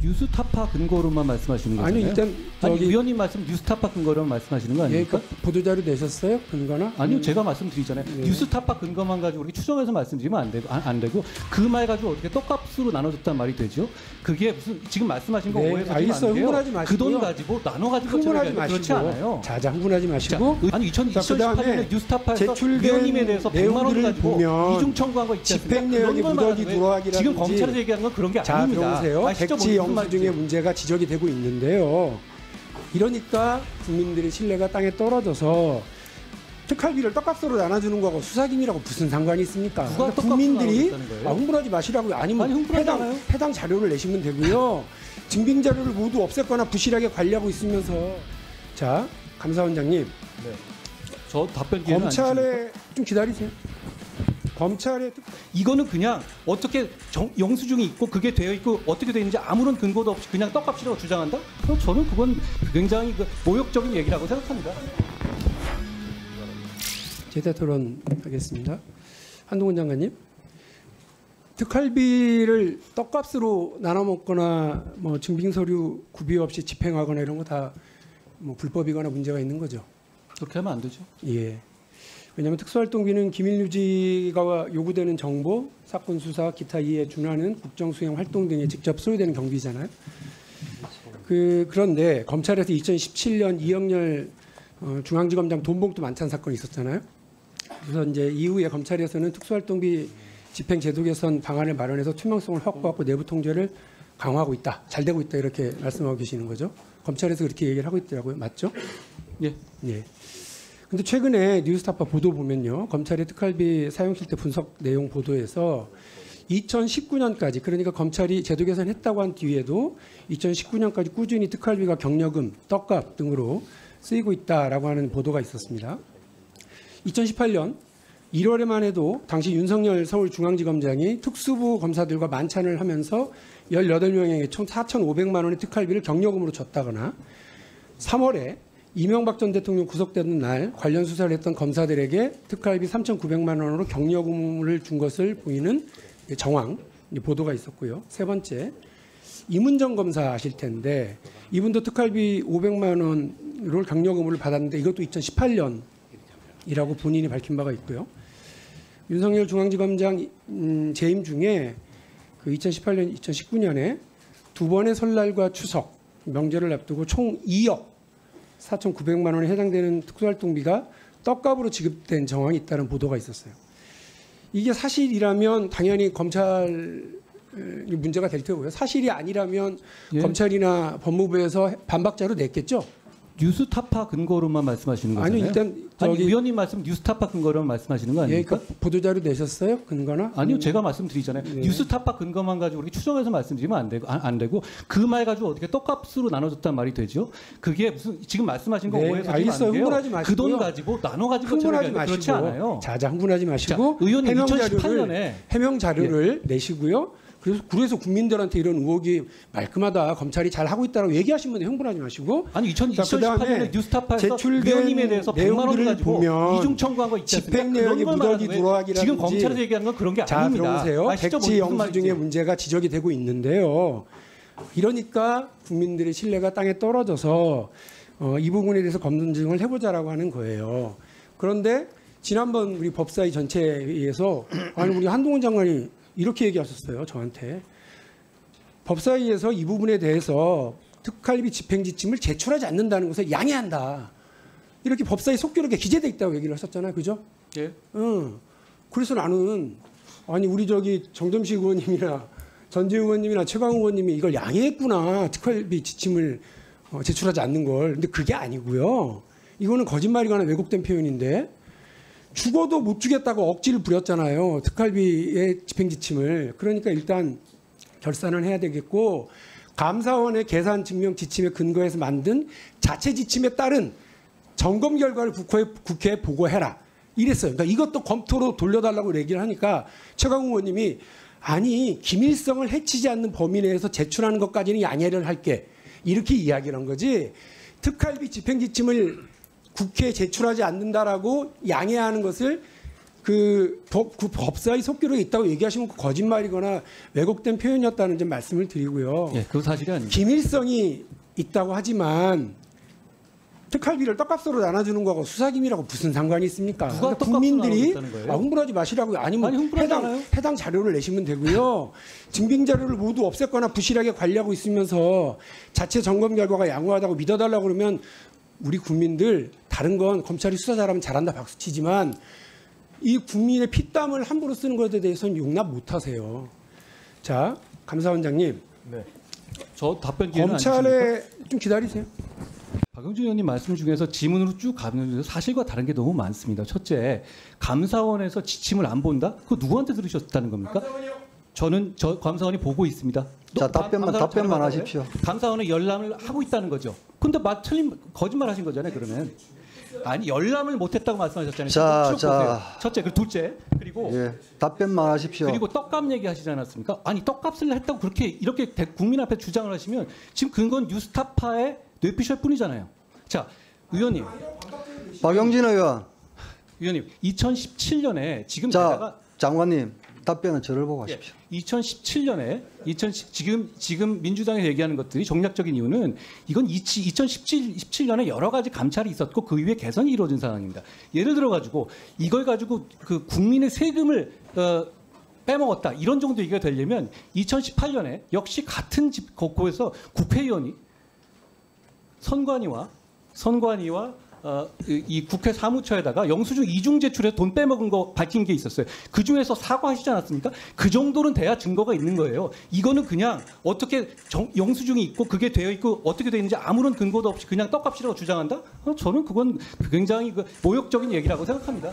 뉴스타파 근거로만 말씀하시는 거잖아요. 아니 일단 아니, 위원님 말씀 뉴스타파 근거로만 말씀하시는 거 아닙니까? 예, 보도자료 내셨어요? 근거나? 아니요, 제가 말씀드리잖아요. 예. 뉴스타파 근거만 가지고 이렇게 추정해서 말씀드리면 안 되고 그 말 가지고 어떻게 떡값으로 나눠줬단 말이 되죠? 그게 무슨 지금 말씀하신 거 네, 오해해서 알겠어요. 흥분하지 마시고요. 그 돈 가지고 나눠가지고 흥분하지 그렇지 마시고. 않아요. 자, 흥분하지 마시고. 아니 자, 2018년에 뉴스타파에서 제출된 위원님에 대해서 100만 원 내용들을 가지고 보면 이중 청구한 거 있지 않습니까? 집행 내역이 그런 걸 무더기 말하는 누락이라든지. 지금 검찰에서 얘기하는 건 그런 게 자, 아닙니다. 들어보세요. 아시죠? 백지 무슨 영수 말인지. 중에 문제가 지적이 되고 있는데요. 이러니까 국민들의 신뢰가 땅에 떨어져서 특활비를 떡값으로 나눠주는 거하고 수사기밀하고 무슨 상관이 있습니까? 누가 그러니까 떡값으로 국민들이 나눠줬다는 거예요? 흥분하지 마시라고요. 아니면 아니, 흥분하지 않아요. 해당 자료를 내시면 되고요. 증빙 자료를 모두 없앴거나 부실하게 관리하고 있으면서 자, 감사원장님. 네. 저 답변 기회는 안 주십니까? 검찰에 좀 기다리세요. 검찰에 이거는 그냥 어떻게 영수증이 있고 그게 되어 있고 어떻게 되는지 아무런 근거도 없이 그냥 떡값이라고 주장한다? 저는 그건 굉장히 모욕적인 얘기라고 생각합니다. 제대 토론하겠습니다. 한동훈 장관님, 특활비를 떡값으로 나눠 먹거나 뭐 증빙 서류 구비 없이 집행하거나 이런 거 다 뭐 불법이거나 문제가 있는 거죠. 그렇게 하면 안 되죠. 예. 왜냐하면 특수활동비는 기밀 유지가 요구되는 정보, 사건 수사, 기타 이에 준하는 국정 수행 활동 등에 직접 소요되는 경비잖아요. 그런데 검찰에서 2017년 이영렬 중앙지검장 돈봉투 만찬 사건이 있었잖아요. 그래서 이제 이후에 검찰에서는 특수활동비 집행 제도 개선 방안을 마련해서 투명성을 확보하고 내부 통제를 강화하고 있다. 잘 되고 있다. 이렇게 말씀하고 계시는 거죠. 검찰에서 그렇게 얘기를 하고 있더라고요. 맞죠? 예. 예. 근데 최근에 뉴스타파 보도 보면요. 검찰의 특활비 사용 실태 분석 내용 보도에서 2019년까지 그러니까 검찰이 제도 개선했다고 한 뒤에도 2019년까지 꾸준히 특활비가 경력금, 떡값 등으로 쓰이고 있다라고 하는 보도가 있었습니다. 2018년 1월에만 해도 당시 윤석열 서울중앙지검장이 특수부 검사들과 만찬을 하면서 18명에게 총 4,500만 원의 특활비를 경력금으로 줬다거나 3월에 이명박 전 대통령 구속되는 날 관련 수사를 했던 검사들에게 특활비 3,900만 원으로 경력금을 준 것을 보이는 정황 보도가 있었고요. 세 번째, 이문정 검사 아실 텐데 이분도 특활비 500만 원을 경력금을 받았는데 이것도 2018년이라고 본인이 밝힌 바가 있고요. 윤석열 중앙지검장 재임 중에 그 2018년, 2019년에 두 번의 설날과 추석 명절을 앞두고 총 2억 4,900만 원에 해당되는 특수활동비가 떡값으로 지급된 정황이 있다는 보도가 있었어요. 이게 사실이라면 당연히 검찰이 문제가 될 테고요. 사실이 아니라면 예. 검찰이나 법무부에서 반박자로 냈겠죠. 뉴스타파 근거로만 말씀하시는 거잖아요. 아니 일단 아니, 위원님 말씀 뉴스타파 근거로만 말씀하시는 거 예, 아닙니까? 그러니까 보도자료 내셨어요? 근거나? 아니요, 제가 말씀드리잖아요. 네. 뉴스타파 근거만 가지고 이렇게 추정해서 말씀드리면 안 되고 그 말 가지고 어떻게 떡값으로 나눠줬단 말이 되죠? 그게 무슨 지금 말씀하신 거 네, 오해해서 알겠어요. 안 돼요. 흥분하지 마시고요. 그 돈 가지고 나눠가지고 흥분하지 그렇지 마시고 않아요. 자, 흥분하지 마시고 자, 의원님 해명 2018년에 해명 자료를 내시고요. 그래서 국민들한테 이런 의혹이 말끔하다. 검찰이 잘 하고 있다고 얘기하시면 흥분하지 마시고. 아니 자, 2018년에 뉴스타파에서 제출된 위원님에 대해서 100만 원 내용들을 가지고 보면 이중 청구한 거 있지 않습니까? 집행 내역이 그런 걸 무더기 말하는 거예요. 누락이라든지. 지금 검찰에서 얘기하는 건 그런 게 자, 아닙니다. 들어보세요. 아시죠? 백지 무슨 영수 말인지. 중에 문제가 지적이 되고 있는데요. 이러니까 국민들의 신뢰가 땅에 떨어져서 이 부분에 대해서 검증을 해보자라고 하는 거예요. 그런데 지난번 우리 법사위 전체 회의에서 아니 우리 한동훈 장관이 이렇게 얘기하셨어요. 저한테. 법사위에서 이 부분에 대해서 특활비 집행지침을 제출하지 않는다는 것을 양해한다. 이렇게 법사위 속기록에 기재돼 있다고 얘기를 하셨잖아요. 그죠? 예. 그래서 나는 아니 우리 정점식 의원님이나 전재우 의원님이나 최강욱 의원님이 이걸 양해했구나. 특활비 지침을 제출하지 않는 걸. 근데 그게 아니고요. 이거는 거짓말이거나 왜곡된 표현인데 죽어도 못 주겠다고 억지를 부렸잖아요. 특활비의 집행지침을. 그러니까 일단 결산을 해야 되겠고 감사원의 계산 증명 지침에 근거해서 만든 자체 지침에 따른 점검 결과를 국회에 보고해라. 이랬어요. 그러니까 이것도 검토로 돌려달라고 얘기를 하니까 최강욱 의원님이 아니 기밀성을 해치지 않는 범위 내에서 제출하는 것까지는 양해를 할게. 이렇게 이야기를 한 거지. 특활비 집행지침을 국회에 제출하지 않는다라고 양해하는 것을 그 법사위 속기록에 있다고 얘기하시면 거짓말이거나 왜곡된 표현이었다는 점 말씀을 드리고요. 예, 그거 사실이 아닙니다. 기밀성이 있다고 하지만 특활비를 떡값으로 나눠주는 거하고 수사기밀하고 무슨 상관이 있습니까? 누가 그러니까 떡값으로 국민들이 나눠줬다는 거예요? 흥분하지 마시라고요. 아니면 아니, 흥분하지 않아요? 해당 자료를 내시면 되고요. 증빙 자료를 모두 없앴거나 부실하게 관리하고 있으면서 자체 점검 결과가 양호하다고 믿어달라고 그러면 우리 국민들 다른 건 검찰이 수사 잘하면 잘한다 박수치지만 이 국민의 피땀을 함부로 쓰는 것에 대해서는 용납 못하세요. 자, 감사원장님. 네. 저 답변 기회는 안 주십니까? 검찰에 좀 기다리세요. 박영준 의원님 말씀 중에서 지문으로 쭉 가면 사실과 다른 게 너무 많습니다. 첫째, 감사원에서 지침을 안 본다? 그거 누구한테 들으셨다는 겁니까? 저는 감사원이 보고 있습니다. 자, 답변만 하십시오. 감사원에 열람을 하고 있다는 거죠. 근데 틀린 거짓말 하신 거잖아요, 그러면. 아니, 열람을 못했다고 말씀하셨잖아요. 자, 쭉 보세요. 첫째, 그 둘째, 그리고 예, 답변만 하십시오. 그리고 떡값 얘기하시지 않았습니까? 아니, 떡값을 했다고 이렇게 국민 앞에 주장을 하시면 지금 그건 뉴스타파의 뇌피셜 뿐이잖아요. 자, 의원님, 박영진 의원. 2017년에 지금 자, 게다가 장관님 답변은 저를 보고 예, 하십시오. 2017년에 지금 민주당이 얘기하는 것들이 정략적인 이유는 이건 2017년에 여러 가지 감찰이 있었고 그 이후에 개선이 이루어진 상황입니다. 예를 들어 가지고 이걸 가지고 그 국민의 세금을 빼먹었다 이런 정도 얘기가 되려면 2018년에 역시 같은 곳에서 국회의원이 선관위와 이 국회 사무처에다가 영수증 이중 제출해서 돈 빼먹은 거 밝힌 게 있었어요. 그 중에서 사과하시지 않았습니까? 그 정도는 돼야 증거가 있는 거예요. 이거는 그냥 어떻게 영수증이 있고 그게 되어 있고 어떻게 되어 있는지 아무런 근거도 없이 그냥 떡값이라고 주장한다? 저는 그건 굉장히 모욕적인 얘기라고 생각합니다.